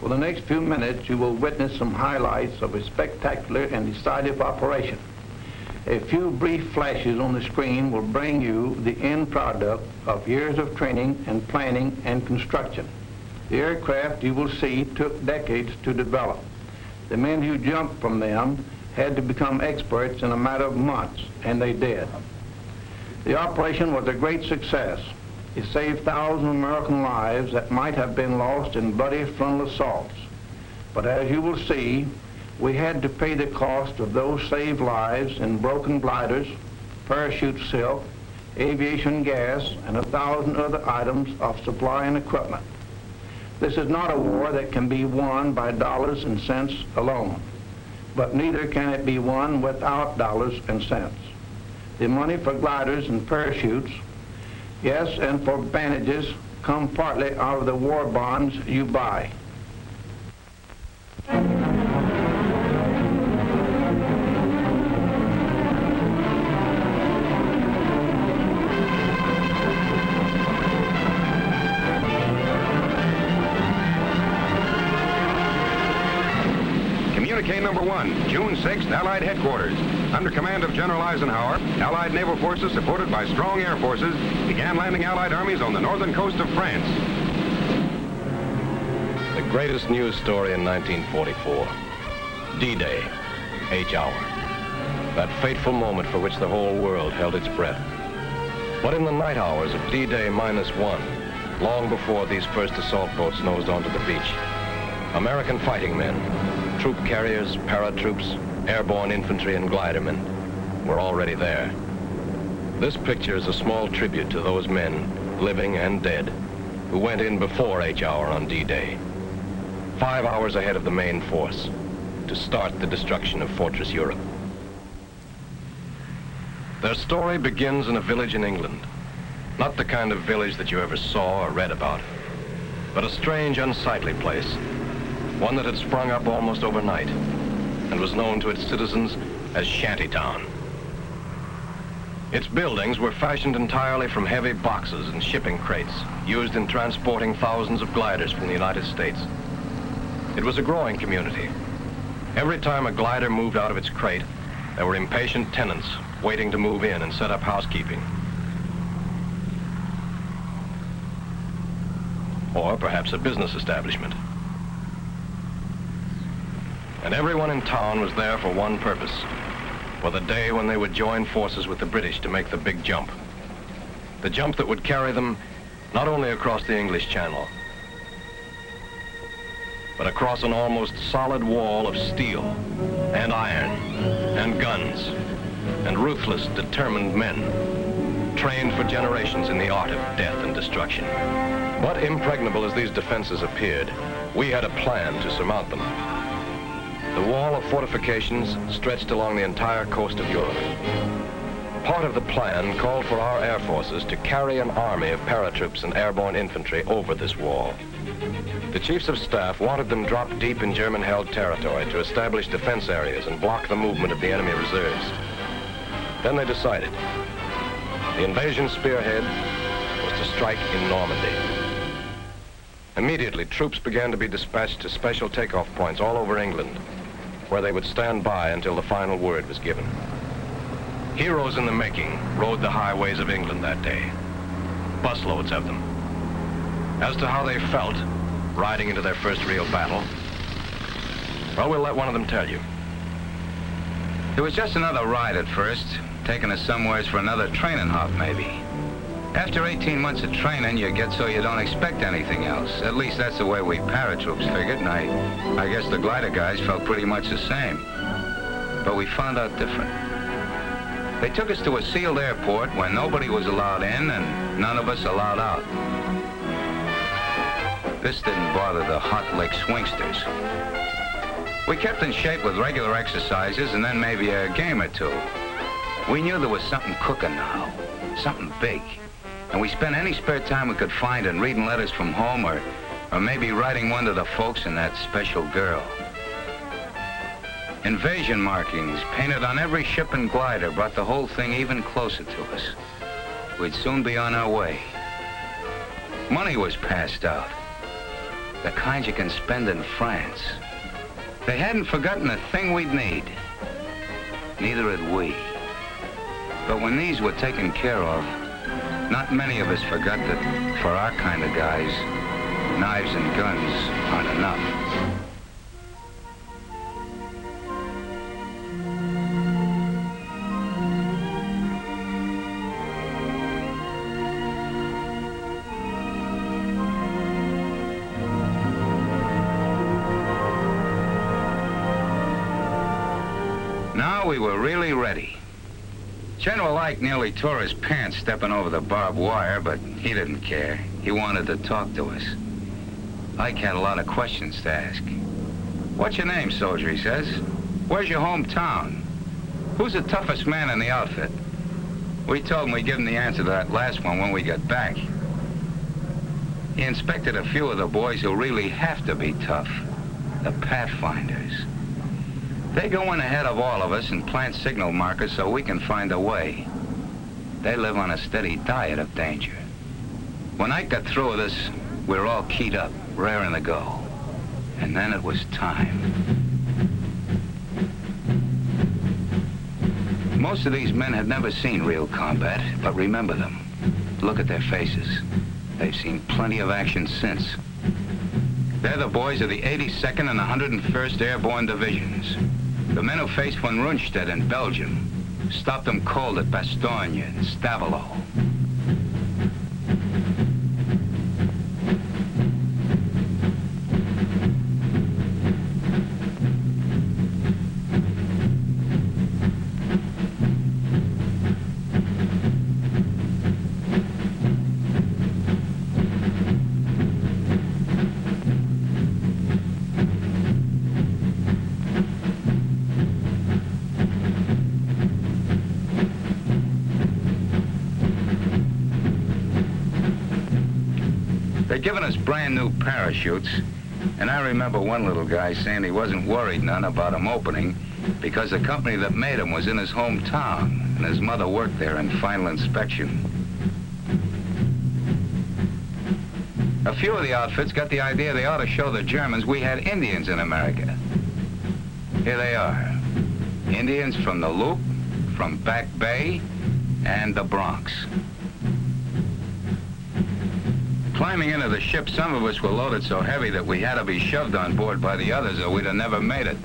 For the next few minutes, you will witness some highlights of a spectacular and decisive operation. A few brief flashes on the screen will bring you the end product of years of training and planning and construction. The aircraft you will see took decades to develop. The men who jumped from them had to become experts in a matter of months, and they did. The operation was a great success. It saved thousands of American lives that might have been lost in bloody frontal assaults. But as you will see, we had to pay the cost of those saved lives in broken gliders, parachute silk, aviation gas, and 1,000 other items of supply and equipment. This is not a war that can be won by dollars and cents alone, but neither can it be won without dollars and cents. The money for gliders and parachutes, yes, and for bandages, come partly out of the war bonds you buy. Communique number 1, June 6th, Allied headquarters. Under command of General Eisenhower, Allied naval forces supported by strong air forces began landing Allied armies on the northern coast of France. The greatest news story in 1944. D-Day, H-hour. That fateful moment for which the whole world held its breath. But in the night hours of D-Day -1, long before these first assault boats nosed onto the beach, American fighting men, troop carriers, paratroops, airborne infantry, and glidermen were already there. This picture is a small tribute to those men, living and dead, who went in before H-hour on D-Day, 5 hours ahead of the main force, to start the destruction of Fortress Europe. Their story begins in a village in England. Not the kind of village that you ever saw or read about, but a strange, unsightly place, one that had sprung up almost overnight and was known to its citizens as Shantytown. Its buildings were fashioned entirely from heavy boxes and shipping crates used in transporting thousands of gliders from the United States. It was a growing community. Every time a glider moved out of its crate, there were impatient tenants waiting to move in and set up housekeeping. Or perhaps a business establishment. And everyone in town was there for one purpose, for the day when they would join forces with the British to make the big jump. The jump that would carry them not only across the English Channel, but across an almost solid wall of steel and iron and guns and ruthless, determined men, trained for generations in the art of death and destruction. But impregnable as these defenses appeared, we had a plan to surmount them. The wall of fortifications stretched along the entire coast of Europe. Part of the plan called for our air forces to carry an army of paratroops and airborne infantry over this wall. The chiefs of staff wanted them dropped deep in German-held territory to establish defense areas and block the movement of the enemy reserves. Then they decided. The invasion spearhead was to strike in Normandy. Immediately, troops began to be dispatched to special takeoff points all over England, where they would stand by until the final word was given. Heroes in the making rode the highways of England that day, busloads of them. As to how they felt riding into their first real battle, well, we'll let one of them tell you. It was just another ride at first, taking us somewheres for another training hop, maybe. After 18 months of training, you get so you don't expect anything else. At least that's the way we paratroops figured, and I guess the glider guys felt pretty much the same. But we found out different. They took us to a sealed airport where nobody was allowed in and none of us allowed out. This didn't bother the hot-lick swingsters. We kept in shape with regular exercises and then maybe a game or two. We knew there was something cooking now, something big. And we spent any spare time we could find in reading letters from home or maybe writing one to the folks and that special girl. Invasion markings painted on every ship and glider brought the whole thing even closer to us. We'd soon be on our way. Money was passed out. The kind you can spend in France. They hadn't forgotten a thing we'd need. Neither had we. But when these were taken care of, not many of us forgot that for our kind of guys, knives and guns aren't enough. Now we were really ready. General Ike nearly tore his pants stepping over the barbed wire, but he didn't care. He wanted to talk to us. Ike had a lot of questions to ask. What's your name, soldier, he says. Where's your hometown? Who's the toughest man in the outfit? We told him we'd give him the answer to that last one when we got back. He inspected a few of the boys who really have to be tough. The Pathfinders. They go in ahead of all of us and plant signal markers so we can find a way. They live on a steady diet of danger. When Ike got through with us, we were all keyed up, raring to go. And then it was time. Most of these men had never seen real combat, but remember them. Look at their faces. They've seen plenty of action since. They're the boys of the 82nd and 101st Airborne Divisions. The men who faced von Rundstedt in Belgium, stopped them cold at Bastogne and Stavelot. They'd given us brand new parachutes, and I remember one little guy saying he wasn't worried none about them opening because the company that made them was in his hometown, and his mother worked there in final inspection. A few of the outfits got the idea they ought to show the Germans we had Indians in America. Here they are. Indians from the Loop, from Back Bay, and the Bronx. Climbing into the ship, some of us were loaded so heavy that we had to be shoved on board by the others or we'd have never made it.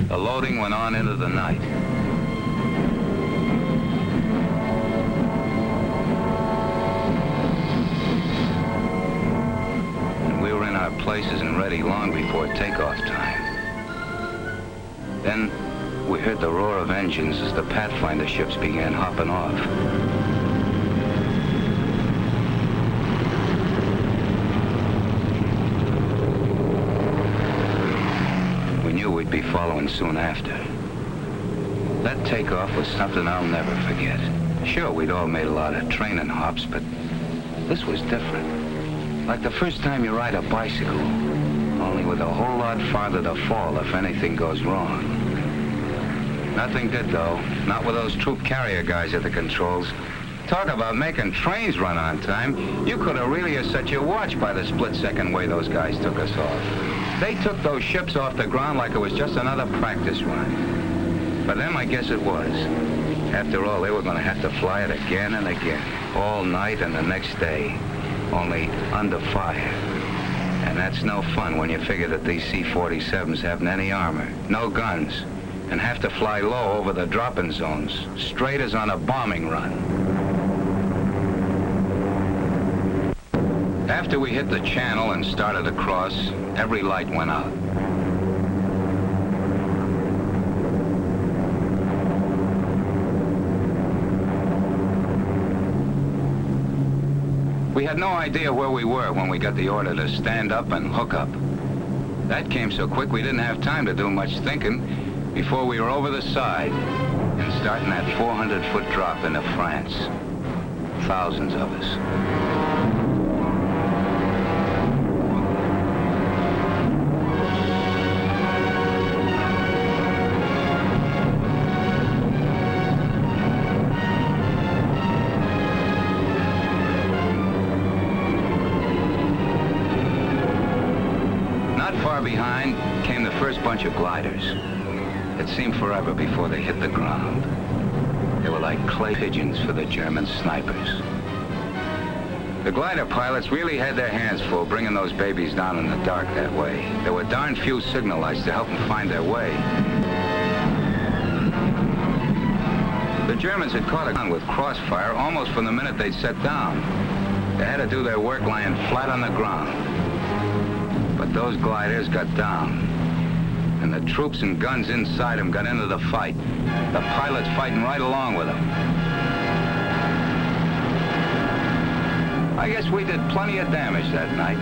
The loading went on into the night. Places and ready long before takeoff time. Then we heard the roar of engines as the Pathfinder ships began hopping off. We knew we'd be following soon after. That takeoff was something I'll never forget. Sure, we'd all made a lot of training hops, but this was different. Like the first time you ride a bicycle, only with a whole lot farther to fall if anything goes wrong. Nothing did, though. Not with those troop carrier guys at the controls. Talk about making trains run on time. You could have really set your watch by the split-second way those guys took us off. They took those ships off the ground like it was just another practice run. For them, I guess it was. After all, they were going to have to fly it again and again, all night and the next day. Only under fire. And that's no fun when you figure that these C-47s haven't any armor, no guns, and have to fly low over the drop-in zones, straight as on a bombing run. After we hit the channel and started across, every light went out. We had no idea where we were when we got the order to stand up and hook up. That came so quick we didn't have time to do much thinking before we were over the side and starting that 400-foot drop into France. Thousands of us. far behind came the first bunch of gliders. It seemed forever before they hit the ground. They were like clay pigeons for the German snipers. The glider pilots really had their hands full bringing those babies down in the dark that way. There were darn few signal lights to help them find their way. The Germans had caught a gun with crossfire almost from the minute they'd set down. They had to do their work lying flat on the ground. But those gliders got down. And the troops and guns inside them got into the fight. The pilots fighting right along with them. I guess we did plenty of damage that night.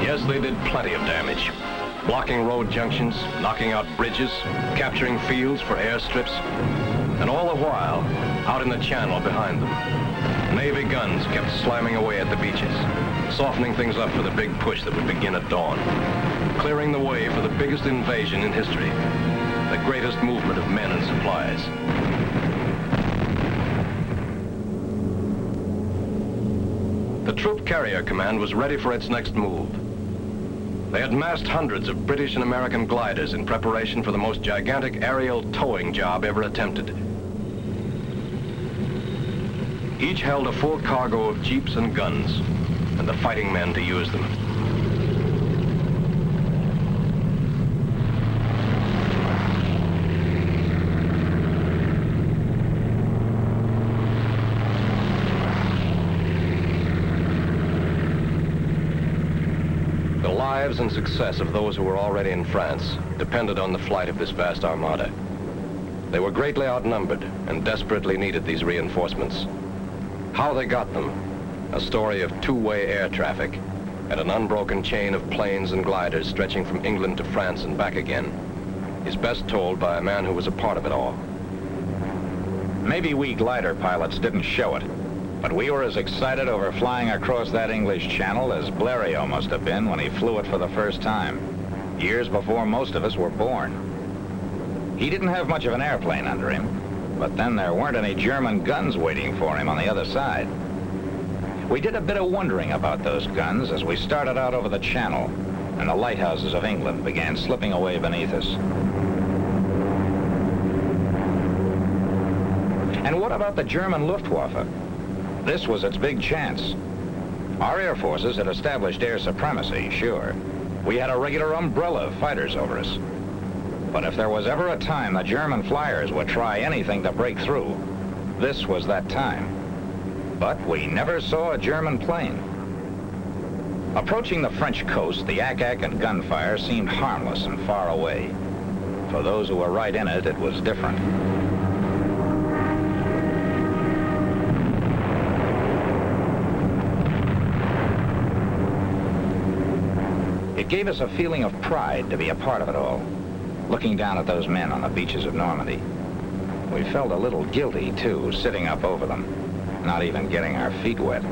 Yes, they did plenty of damage. Blocking road junctions, knocking out bridges, capturing fields for airstrips, and all the while, out in the channel behind them, Navy guns kept slamming away at the beaches, softening things up for the big push that would begin at dawn, clearing the way for the biggest invasion in history, the greatest movement of men and supplies. The Troop Carrier Command was ready for its next move. They had massed hundreds of British and American gliders in preparation for the most gigantic aerial towing job ever attempted. Each held a full cargo of jeeps and guns, and the fighting men to use them. The lives and success of those who were already in France depended on the flight of this vast armada. They were greatly outnumbered and desperately needed these reinforcements. How they got them, a story of two-way air traffic and an unbroken chain of planes and gliders stretching from England to France and back again, is best told by a man who was a part of it all. Maybe we glider pilots didn't show it, but we were as excited over flying across that English Channel as Blériot must have been when he flew it for the first time, years before most of us were born. He didn't have much of an airplane under him, but then there weren't any German guns waiting for him on the other side. We did a bit of wondering about those guns as we started out over the Channel, and the lighthouses of England began slipping away beneath us. And what about the German Luftwaffe? This was its big chance. Our air forces had established air supremacy, sure. We had a regular umbrella of fighters over us. But if there was ever a time the German flyers would try anything to break through, this was that time. But we never saw a German plane. Approaching the French coast, the ack-ack and gunfire seemed harmless and far away. For those who were right in it, it was different. It gave us a feeling of pride to be a part of it all, looking down at those men on the beaches of Normandy. We felt a little guilty, too, sitting up over them, not even getting our feet wet.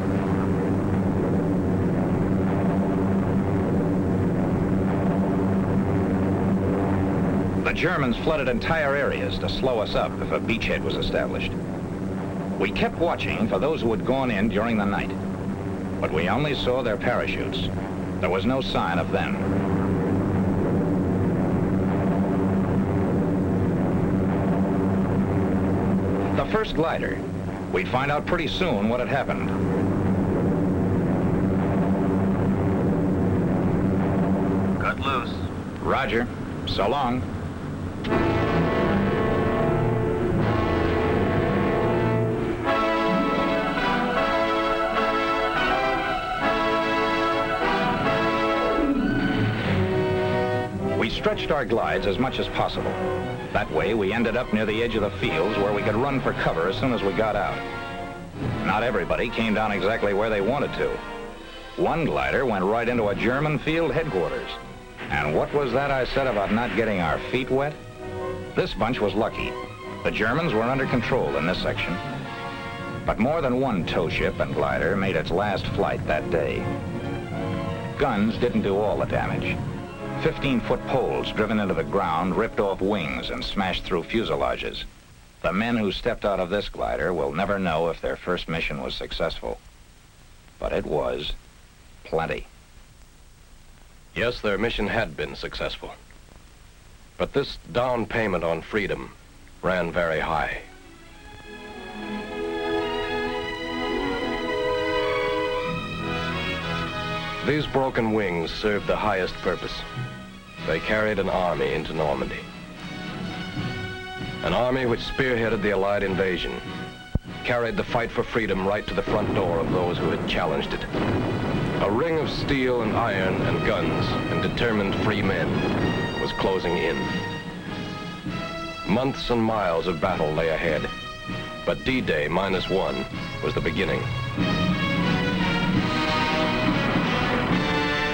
The Germans flooded entire areas to slow us up if a beachhead was established. We kept watching for those who had gone in during the night, but we only saw their parachutes. There was no sign of them. The first glider. We'd find out pretty soon what had happened. Cut loose. Roger. So long. We stretched our glides as much as possible. That way, we ended up near the edge of the fields where we could run for cover as soon as we got out. Not everybody came down exactly where they wanted to. One glider went right into a German field headquarters. And what was that I said about not getting our feet wet? This bunch was lucky. The Germans were under control in this section. But more than one tow ship and glider made its last flight that day. Guns didn't do all the damage. 15-foot poles driven into the ground ripped off wings and smashed through fuselages. The men who stepped out of this glider will never know if their first mission was successful. But it was plenty. Yes, their mission had been successful. But this down payment on freedom ran very high. These broken wings served the highest purpose. They carried an army into Normandy. An army which spearheaded the Allied invasion, carried the fight for freedom right to the front door of those who had challenged it. A ring of steel and iron and guns and determined free men was closing in. Months and miles of battle lay ahead, but D-Day -1 was the beginning.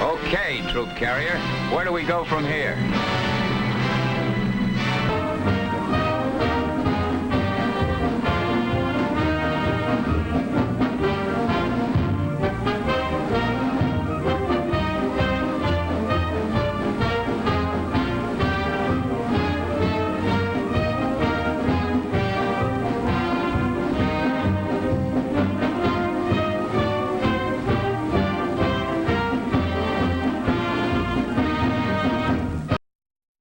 Okay, troop carrier, where do we go from here?